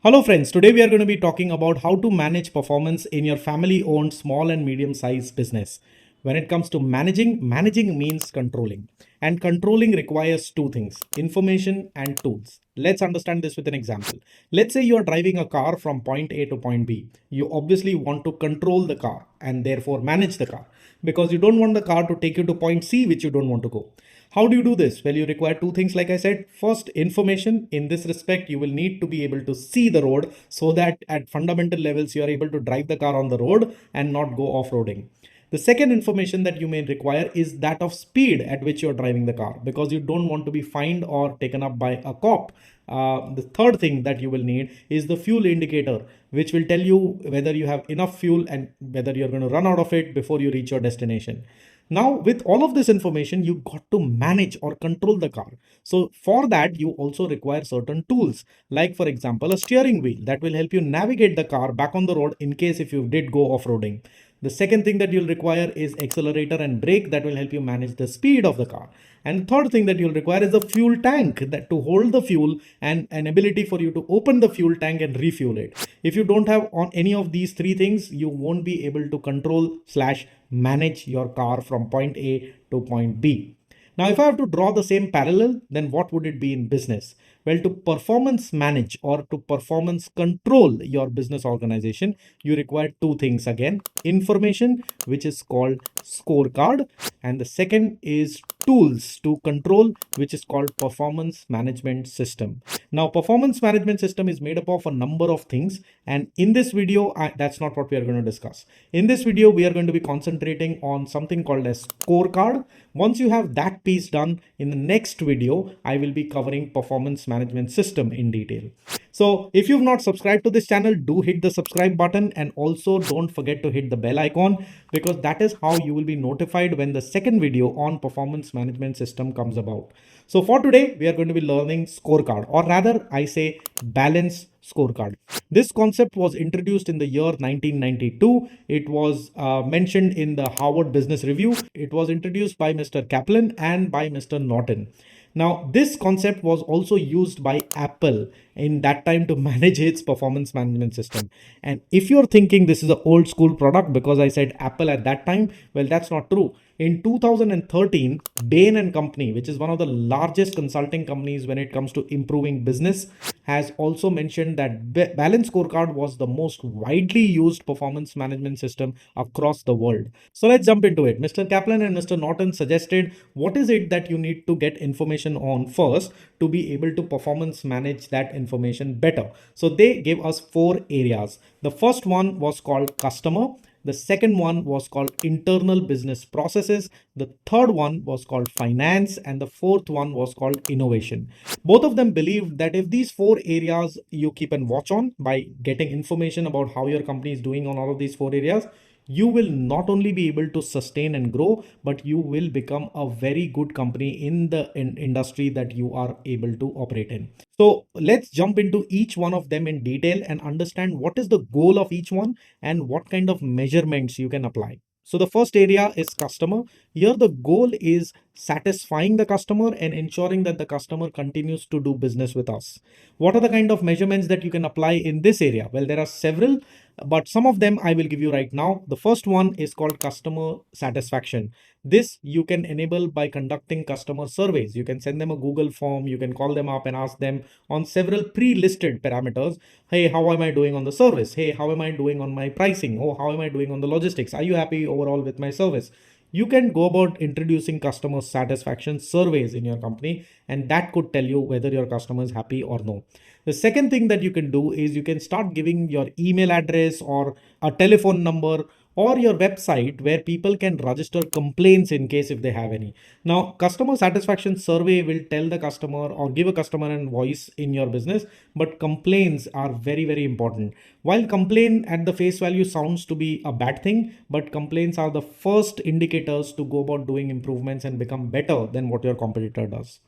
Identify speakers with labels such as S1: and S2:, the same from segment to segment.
S1: Hello friends, today we are going to be talking about how to manage performance in your family owned small and medium sized business. When it comes to managing means controlling. And controlling requires two things, information and tools. Let's understand this with an example. Let's say you are driving a car from point A to point B. You obviously want to control the car and therefore manage the car because you don't want the car to take you to point C, which you don't want to go. How do you do this? Well, you require two things, like I said. First, information. In this respect, you will need to be able to see the road so that at fundamental levels, you are able to drive the car on the road and not go off roading. The second information that you may require is that of speed at which you're driving the car because you don't want to be fined or taken up by a cop. The third thing that you will need is the fuel indicator, which will tell you whether you have enough fuel and whether you're going to run out of it before you reach your destination. Now, with all of this information, you got to manage or control the car. So for that, you also require certain tools, like for example, a steering wheel that will help you navigate the car back on the road in case if you did go off-roading. The second thing that you'll require is accelerator and brake that will help you manage the speed of the car. And third thing that you'll require is a fuel tank that to hold the fuel and an ability for you to open the fuel tank and refuel it. If you don't have on any of these three things, you won't be able to control slash manage your car from point A to point B. Now, if I have to draw the same parallel, then what would it be in business? Well, to performance manage or to performance control your business organization, you require two things again, information, which is called scorecard, and the second is tools to control, which is called performance management system. Now, performance management system is made up of a number of things, and in this video, that's not what we are going to discuss. In this video, we are going to be concentrating on something called a scorecard. Once you have that piece done, in the next video, I will be covering performance management system in detail. So if you've not subscribed to this channel, do hit the subscribe button and also don't forget to hit the bell icon because that is how you will be notified when the second video on performance management system comes about. So for today, we are going to be learning scorecard, or rather I say balance scorecard. This concept was introduced in the year 1992. It was mentioned in the Harvard Business Review. It was introduced by Mr. Kaplan and by Mr. Norton. Now, this concept was also used by Apple in that time to manage its performance management system. And if you're thinking this is an old school product because I said Apple at that time, well, that's not true. In 2013, Bain and Company, which is one of the largest consulting companies when it comes to improving business, has also mentioned that Balance Scorecard was the most widely used performance management system across the world. So let's jump into it. Mr. Kaplan and Mr. Norton suggested what is it that you need to get information on first to be able to performance manage that information better. So they gave us four areas. The first one was called customer. The second one was called internal business processes. The third one was called finance. And the fourth one was called innovation. Both of them believed that if these four areas you keep an watch on by getting information about how your company is doing on all of these four areas, you will not only be able to sustain and grow, but you will become a very good company in the industry that you are able to operate in. So let's jump into each one of them in detail and understand what is the goal of each one and what kind of measurements you can apply. So the first area is customer. Here the goal is satisfying the customer and ensuring that the customer continues to do business with us. What are the kind of measurements that you can apply in this area? Well, there are several, but some of them I will give you right now. The first one is called customer satisfaction. This you can enable by conducting customer surveys. You can send them a Google form. You can call them up and ask them on several pre-listed parameters. Hey, how am I doing on the service? Hey, how am I doing on my pricing? Oh, how am I doing on the logistics? Are you happy overall with my service? You can go about introducing customer satisfaction surveys in your company, and that could tell you whether your customer is happy or no. The second thing that you can do is you can start giving your email address or a telephone number or your website where people can register complaints in case if they have any. Now, customer satisfaction survey will tell the customer or give a customer a voice in your business, but complaints are very, very important. While complaint at the face value sounds to be a bad thing, but complaints are the first indicators to go about doing improvements and become better than what your competitor does.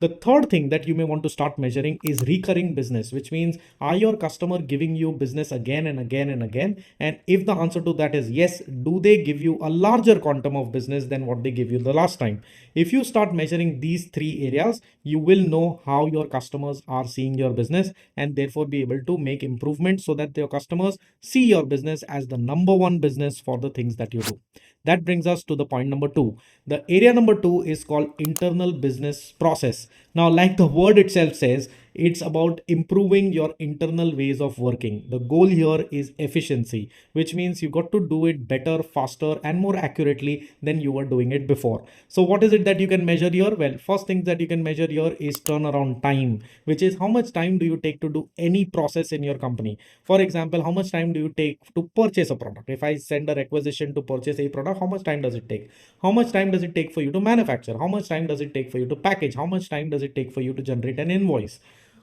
S1: The third thing that you may want to start measuring is recurring business, which means are your customer giving you business again and again and again? And if the answer to that is yes, do they give you a larger quantum of business than what they give you the last time? If you start measuring these three areas, you will know how your customers are seeing your business and therefore be able to make improvements so that your customers see your business as the number one business for the things that you do. That brings us to the point number two. The area number two is called internal business process. Now, like the word itself says, it's about improving your internal ways of working. The goal here is efficiency, which means you got to do it better, faster, and more accurately than you were doing it before. So, what is it that you can measure here? Well, first thing that you can measure here is turnaround time, which is how much time do you take to do any process in your company. For example, how much time do you take to purchase a product? If I send a requisition to purchase a product, how much time does it take? How much time does it take for you to manufacture? How much time does it take for you to package? How much time does it take for you to generate an invoice?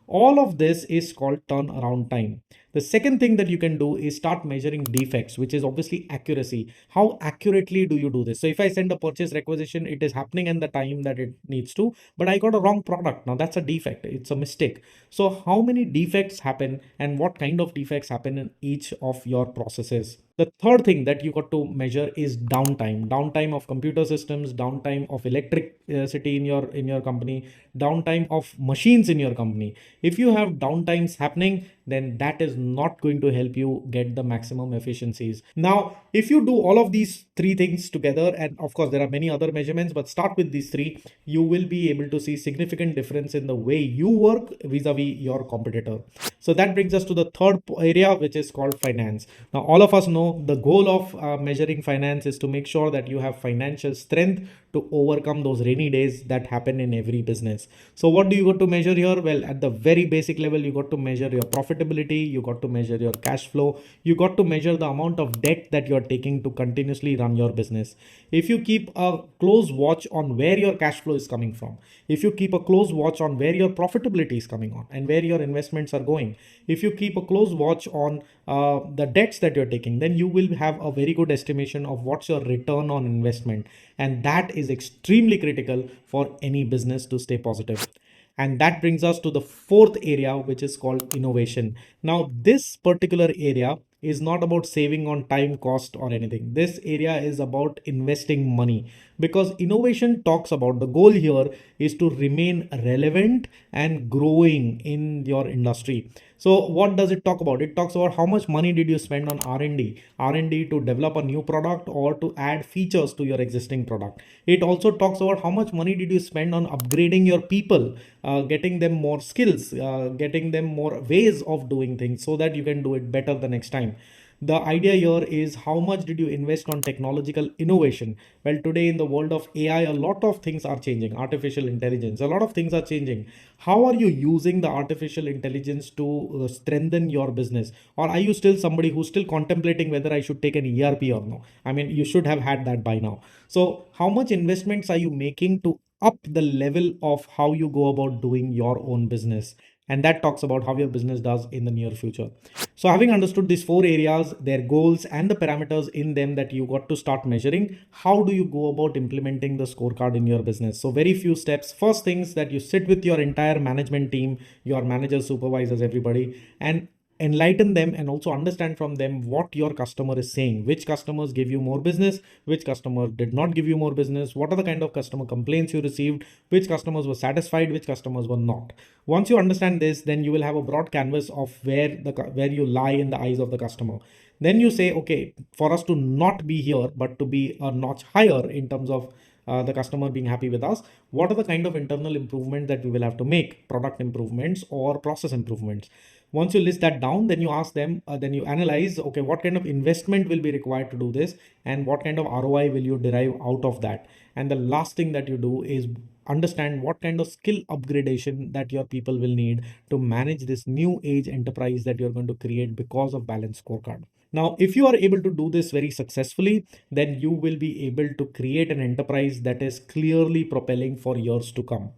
S1: All of this is called turnaround time. The second thing that you can do is start measuring defects, which is obviously accuracy. How accurately do you do this? So if I send a purchase requisition, it is happening in the time that it needs to, but I got a wrong product. Now that's a defect. It's a mistake. So how many defects happen and what kind of defects happen in each of your processes? The third thing that you got to measure is downtime of computer systems, downtime of electricity in your company, downtime of machines in your company. If you have downtimes happening, then that is not going to help you get the maximum efficiencies. Now, if you do all of these three things together, and of course there are many other measurements, but start with these three, you will be able to see significant difference in the way you work vis-a-vis your competitor. So that brings us to the third area, which is called finance. Now, all of us know the goal of measuring finance is to make sure that you have financial strength to overcome those rainy days that happen in every business. So what do you got to measure here? Well, at the very basic level, you got to measure your profitability, you got to measure your cash flow, you got to measure the amount of debt that you're taking to continuously run your business. If you keep a close watch on where your cash flow is coming from, if you keep a close watch on where your profitability is coming on and where your investments are going, if you keep a close watch on the debts that you're taking, then you will have a very good estimation of what's your return on investment. And that is extremely critical for any business to stay positive. And that brings us to the fourth area, which is called innovation. Now, this particular area is not about saving on time, cost, or anything. This area is about investing money, because innovation talks about the goal here is to remain relevant and growing in your industry. So what does it talk about? It talks about how much money did you spend on R&D to develop a new product or to add features to your existing product. It also talks about how much money did you spend on upgrading your people, getting them more skills, getting them more ways of doing things so that you can do it better the next time. The idea here is how much did you invest on technological innovation? Well, today in the world of AI, a lot of things are changing. Artificial intelligence, a lot of things are changing. How are you using the artificial intelligence to strengthen your business? Or are you still somebody who's still contemplating whether I should take an ERP or no? I mean, you should have had that by now. So how much investments are you making to up the level of how you go about doing your own business? And that talks about how your business does in the near future. So having understood these four areas, their goals and the parameters in them that you got to start measuring, how do you go about implementing the scorecard in your business? So very few steps. First things that you sit with your entire management team, your managers, supervisors, everybody, and enlighten them and also understand from them what your customer is saying. Which customers give you more business, which customer did not give you more business, what are the kind of customer complaints you received, which customers were satisfied, which customers were not. Once you understand this, then you will have a broad canvas of where you lie in the eyes of the customer. Then you say, okay, for us to not be here but to be a notch higher in terms of the customer being happy with us, what are the kind of internal improvements that we will have to make, product improvements or process improvements. Once you list that down, then you ask them, then you analyze, okay, what kind of investment will be required to do this and what kind of ROI will you derive out of that. And the last thing that you do is understand what kind of skill upgradation that your people will need to manage this new age enterprise that you're going to create because of balanced scorecard. Now, if you are able to do this very successfully, then you will be able to create an enterprise that is clearly propelling for years to come.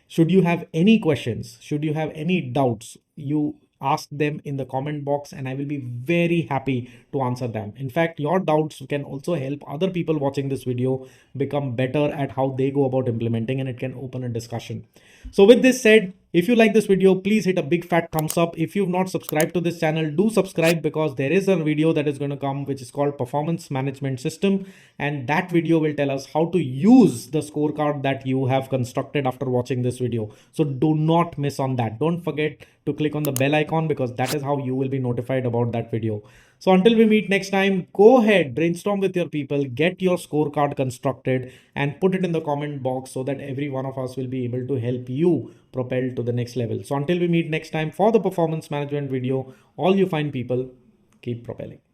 S1: Should you have any questions, should you have any doubts, you ask them in the comment box, and I will be very happy to answer them. In fact, your doubts can also help other people watching this video become better at how they go about implementing, and it can open a discussion. So with this said, if you like this video, please hit a big fat thumbs up. If you've not subscribed to this channel, do subscribe, because there is a video that is going to come which is called Performance Management System, and that video will tell us how to use the scorecard that you have constructed after watching this video. So do not miss on that. Don't forget to click on the bell icon, because that is how you will be notified about that video. So until we meet next time, go ahead, brainstorm with your people, get your scorecard constructed and put it in the comment box so that every one of us will be able to help you propel to the next level. So until we meet next time for the performance management video, all you fine people, keep propelling.